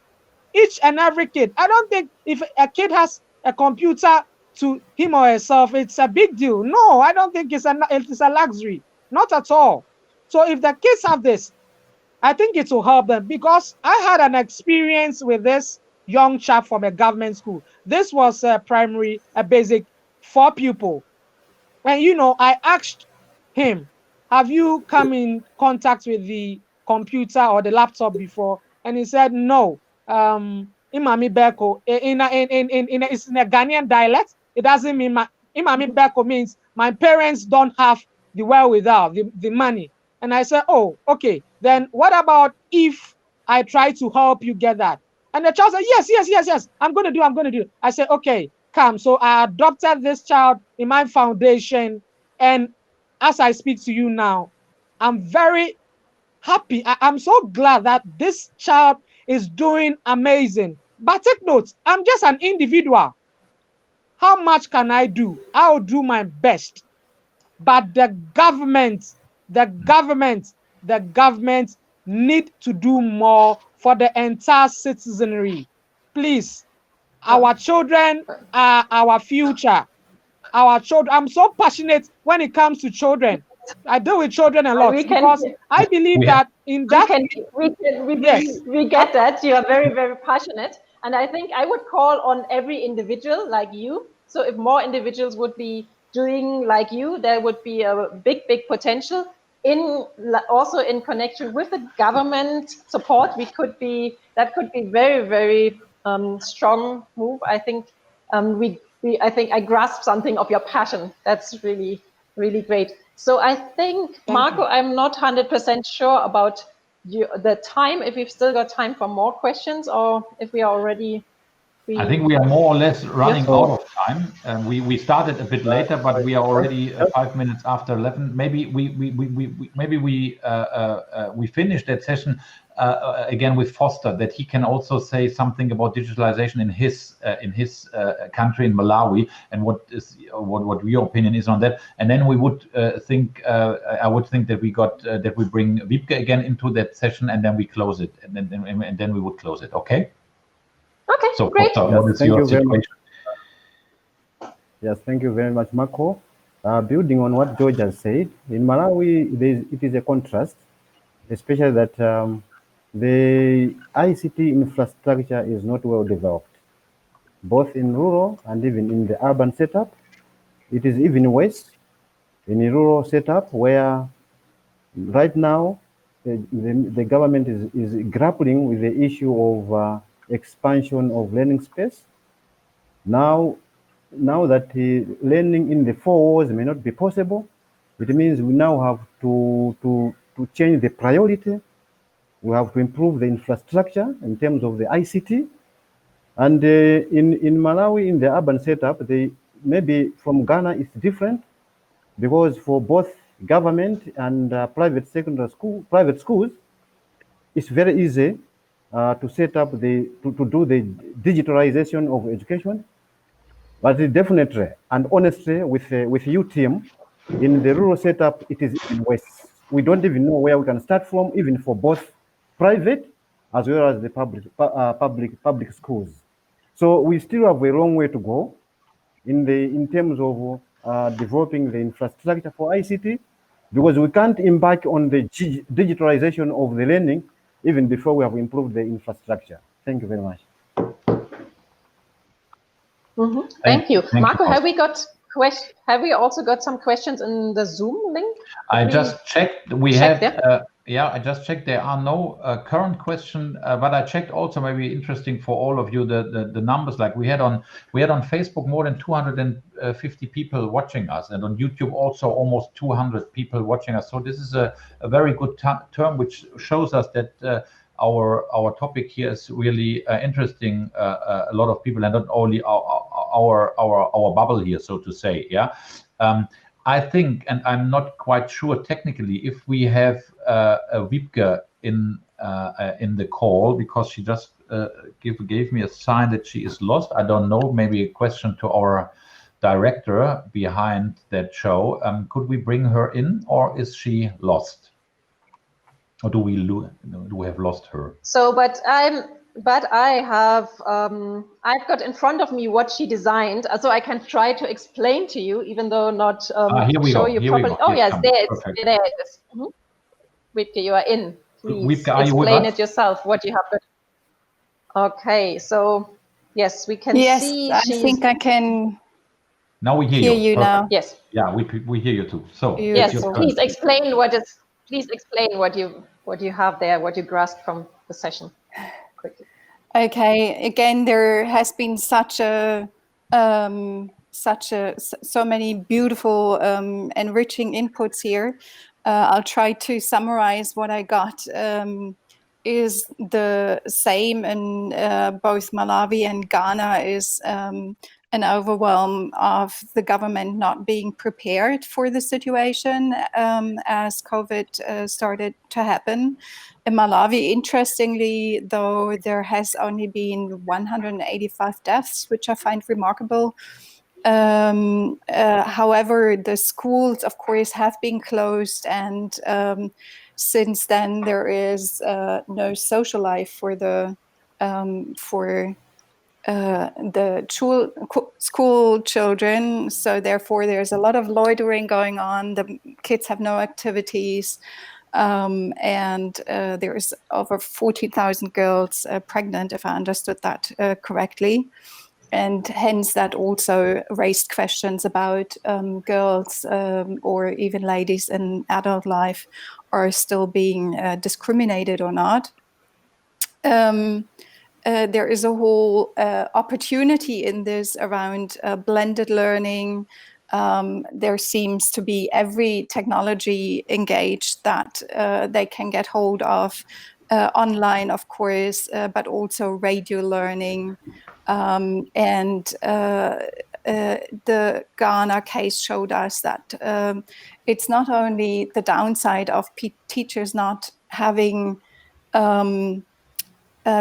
Each and every kid. I don't think if a kid has a computer to him or herself, it's a big deal. No, I don't think it's a luxury. Not at all. So if the kids have this, I think it will help them, because I had an experience with this young chap from a government school. This was a basic 4 pupil. And, you know, I asked him, have you come in contact with the computer or the laptop before? And he said, no. Imami Beko, it's in a Ghanaian dialect. It doesn't mean Imami Beko means my parents don't have the wherewithal, the money. And I said, oh, okay. Then what about if I try to help you get that? And the child said, yes. I'm going to do. I said, okay, come. So I adopted this child in my foundation. And as I speak to you now, I'm very happy. I'm so glad that this child is doing amazing. But take note, I'm just an individual. How much can I do? I'll do my best. But the government need to do more for the entire citizenry. Please, our children are our future. Our children. I'm so passionate when it comes to children. I deal with children a lot because I believe that in that we get that. You are very, very passionate. And I think I would call on every individual like you. So if more individuals would be doing like you, there would be a big potential also in connection with the government support. That could be very, very strong move. I think I think I grasp something of your passion. That's really, really great. So I think, Marco, I'm not 100% sure about the time, if we've still got time for more questions, or if we are already... I think we are more or less running out of time. We started a bit later, but we are already 5 minutes after 11. Maybe we finish that session again with Foster, that he can also say something about digitalization in his country, in Malawi, and what your opinion is on that. And then we would think I would think that we bring Wiebke again into that session, and then we close it, and then we would close it. Okay. Okay, so great. What is your situation? Yes, thank you very much, Marco. Building on what George has said, in Malawi, it is a contrast, especially that the ICT infrastructure is not well developed, both in rural and even in the urban setup. It is even worse in a rural setup, where right now the government is grappling with the issue of expansion of learning space. Now that learning in the 4 walls may not be possible, it means we now have to change the priority. We have to improve the infrastructure in terms of the ICT. And in Malawi, in the urban setup, maybe from Ghana it's different, because for both government and private schools, it's very easy to set up to do the digitalization of education. But definitely and honestly, with you team, in the rural setup, it is even worse. We don't even know where we can start from, even for both private as well as the public schools. So we still have a long way to go in terms of developing the infrastructure for ICT, because we can't embark on the digitalization of the learning even before we have improved the infrastructure. Thank you very much. Mm-hmm. Thank you. Marco, have we also got some questions in the Zoom link? I just checked. I just checked. There are no current questions, but I checked also, maybe interesting for all of you, the numbers. Like we had on Facebook more than 250 people watching us, and on YouTube also almost 200 people watching us. So this is a very good term, which shows us that our topic here is really interesting a lot of people, and not only our bubble here, so to say. Yeah. I think, and I'm not quite sure technically, if we have a Wiebke in the call, because she just gave me a sign that she is lost. I don't know. Maybe a question to our director behind that show. Could we bring her in, or is she lost? Or do we have lost her? So, but I have I've got in front of me what she designed, so I can try to explain to you, even though not show you properly. Oh yes, there it is. Wiebke, you are in. Please explain it yourself. What you have got. Okay, so yes, we can see. Yes, I think I can. Now we hear you now. Yes. Yeah, we hear you too. So yes, please explain what is. Please explain what you have there, what you grasped from the session, quickly. Okay. Again, there has been so many beautiful, enriching inputs here. I'll try to summarize what I got. Is the same in both Malawi and Ghana, is an overwhelm of the government not being prepared for the situation as COVID started to happen. In Malawi, interestingly, though, there has only been 185 deaths, which I find remarkable. However, the schools, of course, have been closed, and since then there is no social life for the school children. So therefore, there's a lot of loitering going on. The kids have no activities. And there's over 40,000 girls pregnant, if I understood that correctly. And hence that also raised questions about girls or even ladies in adult life are still being discriminated or not. There is a whole opportunity in this around blended learning. There seems to be every technology engaged that they can get hold of, online, of course, but also radio learning. And the Ghana case showed us that it's not only the downside of teachers not having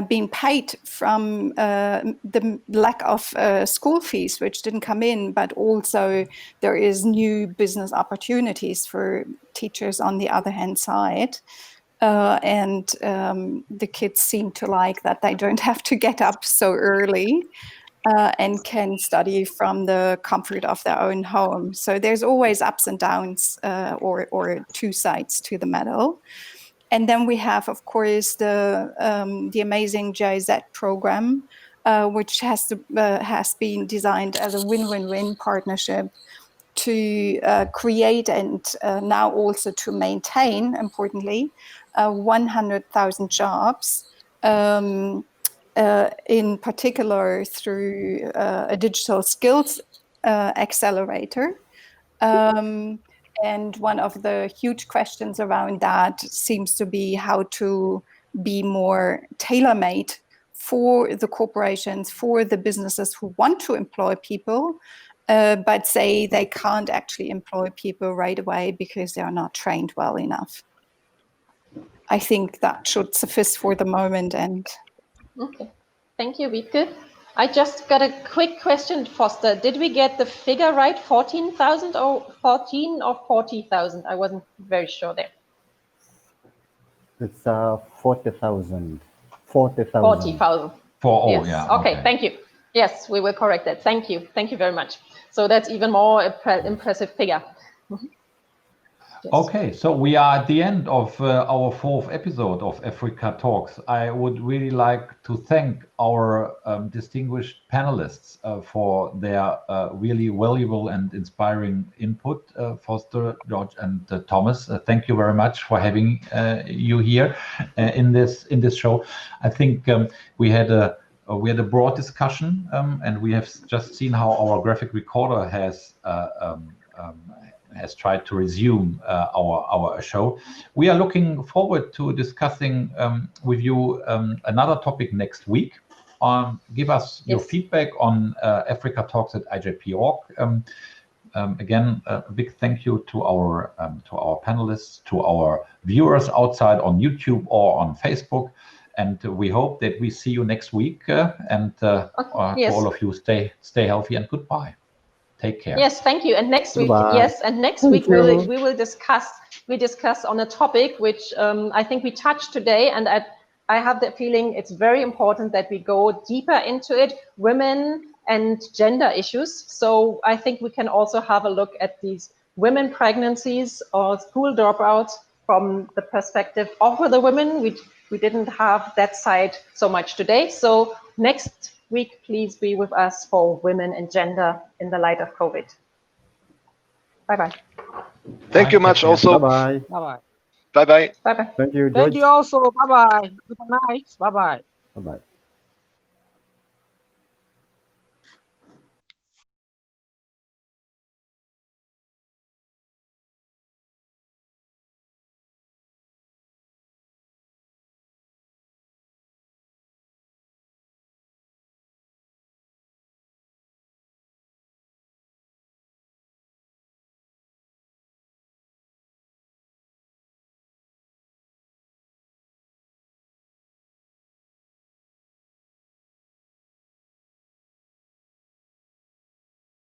being paid from the lack of school fees, which didn't come in, but also there is new business opportunities for teachers on the other hand side. And the kids seem to like that they don't have to get up so early and can study from the comfort of their own home. So there's always ups and downs or two sides to the medal. And then we have, of course, the amazing GIZ program, which has been designed as a win-win-win partnership to create and now also to maintain, importantly, 100,000 jobs, in particular through a digital skills accelerator. And one of the huge questions around that seems to be how to be more tailor-made for the corporations, for the businesses who want to employ people, but say they can't actually employ people right away because they are not trained well enough. I think that should suffice for the moment. And okay, thank you, Wiebke. I just got a quick question, Foster. Did we get the figure right? 14,000 or 14 or 40,000? I wasn't very sure there. It's 40,000. 40,000. 40,000. Yes. Yeah. Okay, thank you. Yes, we will correct that. Thank you. Thank you very much. So that's even more impressive figure. Yes. Okay, so we are at the end of our 4th episode of Africa Talks. I would really like to thank our distinguished panelists for their really valuable and inspiring input. Foster, George, and Thomas. Thank you very much for having you here in this show. I think we had a broad discussion, and we have just seen how our graphic recorder has tried to resume our show. We are looking forward to discussing with you another topic next week. Give us your feedback on Africa Talks at IJP.org. Again, a big thank you to our panelists, to our viewers outside on YouTube or on Facebook. And we hope that we see you next week. To all of you, stay healthy and goodbye. Take care. Yes, thank you. And next week, Bye-bye. yes, and next Thank week you. we will discuss on a topic which I think we touched today, and I have the feeling it's very important that we go deeper into it, women and gender issues. So I think we can also have a look at these women pregnancies or school dropouts from the perspective of the women. We didn't have that side so much today. So next week, please be with us for women and gender in the light of COVID. Bye-bye. Thank you much also. Bye-bye. Bye-bye. Bye-bye. Bye-bye. Thank you, Thank George. you also. Bye-bye. Good night. Bye-bye. Bye-bye.